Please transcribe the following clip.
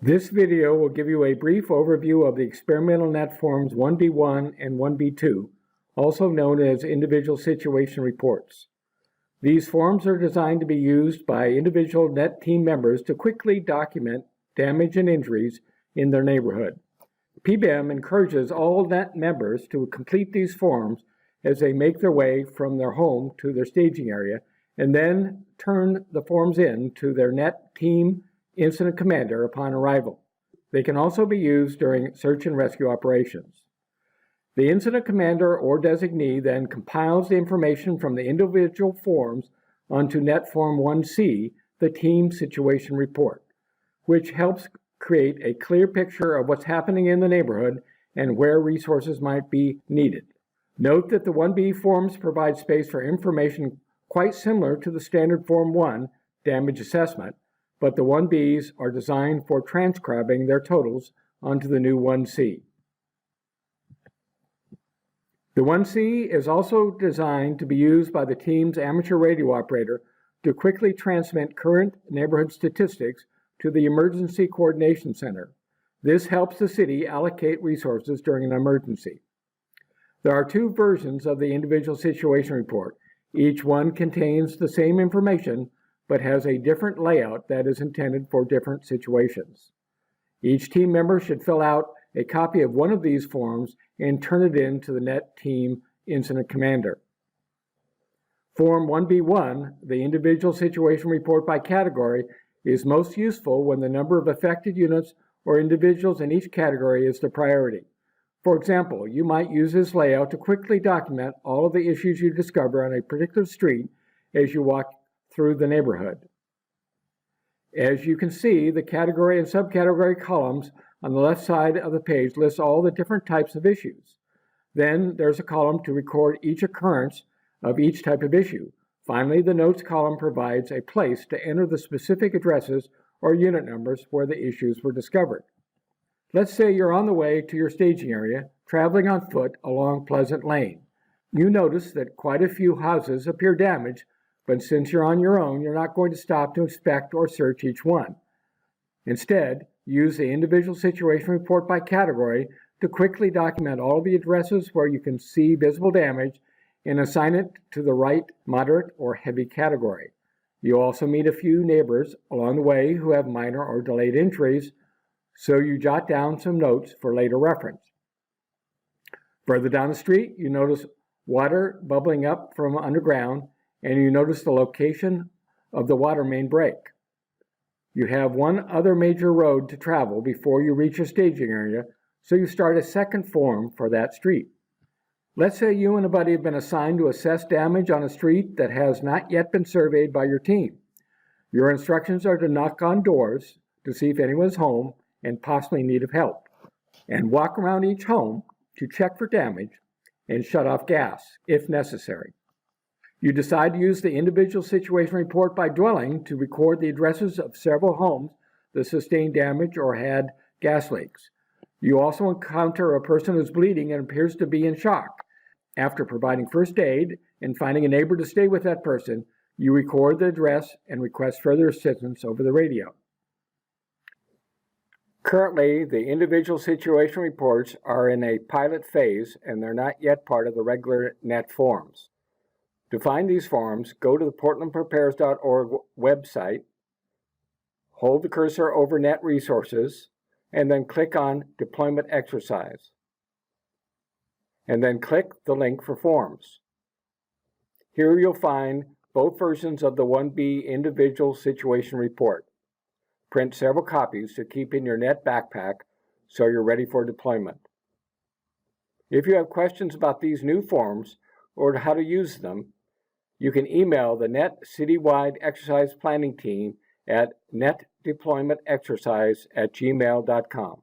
This video will give you a brief overview of the experimental net forms 1B1 and 1B2, also known as individual situation reports. These forms are designed to be used by individual net team members to quickly document damage and injuries in their neighborhood. PBEM encourages all net members to complete these forms as they make their way from their home to their staging area, and then turn the forms in to their net team incident commander upon arrival. They can also be used during search and rescue operations. The incident commander or designee then compiles the information from the individual forms onto Net Form 1C, the Team Situation Report, which helps create a clear picture of what's happening in the neighborhood and where resources might be needed. Note that the 1B forms provide space for information quite similar to the standard Form 1 damage assessment, but the 1Bs are designed for transcribing their totals onto the new 1C. The 1C is also designed to be used by the team's amateur radio operator to quickly transmit current neighborhood statistics to the Emergency Coordination Center. This helps the city allocate resources during an emergency. There are two versions of the individual situation report. Each one contains the same information, but has a different layout that is intended for different situations. Each team member should fill out a copy of one of these forms and turn it in to the Net Team Incident Commander. Form 1B1, the Individual Situation Report by Category, is most useful when the number of affected units or individuals in each category is the priority. For example, you might use this layout to quickly document all of the issues you discover on a particular street as you walk through the neighborhood. As you can see, the category and subcategory columns on the left side of the page list all the different types of issues. Then there's a column to record each occurrence of each type of issue. Finally, the notes column provides a place to enter the specific addresses or unit numbers where the issues were discovered. Let's say you're on the way to your staging area, traveling on foot along Pleasant Lane. You notice that quite a few houses appear damaged, but since you're on your own, you're not going to stop to inspect or search each one. Instead, use the individual situation report by category to quickly document all the addresses where you can see visible damage and assign it to the right, moderate, or heavy category. You also meet a few neighbors along the way who have minor or delayed injuries, so you jot down some notes for later reference. Further down the street, you notice water bubbling up from underground, and you notice the location of the water main break. You have one other major road to travel before you reach your staging area, so you start a second form for that street. Let's say you and a buddy have been assigned to assess damage on a street that has not yet been surveyed by your team. Your instructions are to knock on doors to see if anyone's home and possibly in need of help, and walk around each home to check for damage and shut off gas if necessary. You decide to use the individual situation report by dwelling to record the addresses of several homes that sustained damage or had gas leaks. You also encounter a person who's bleeding and appears to be in shock. After providing first aid and finding a neighbor to stay with that person, you record the address and request further assistance over the radio. Currently, the individual situation reports are in a pilot phase and they're not yet part of the regular net forms. To find these forms, go to the portlandprepares.org website, hold the cursor over Net Resources, and then click on Deployment Exercise. And then click the link for forms. Here you'll find both versions of the 1B Individual Situation Report. Print several copies to keep in your net backpack so you're ready for deployment. If you have questions about these new forms or how to use them, you can email the NET Citywide Exercise Planning Team at netdeploymentexercise@gmail.com.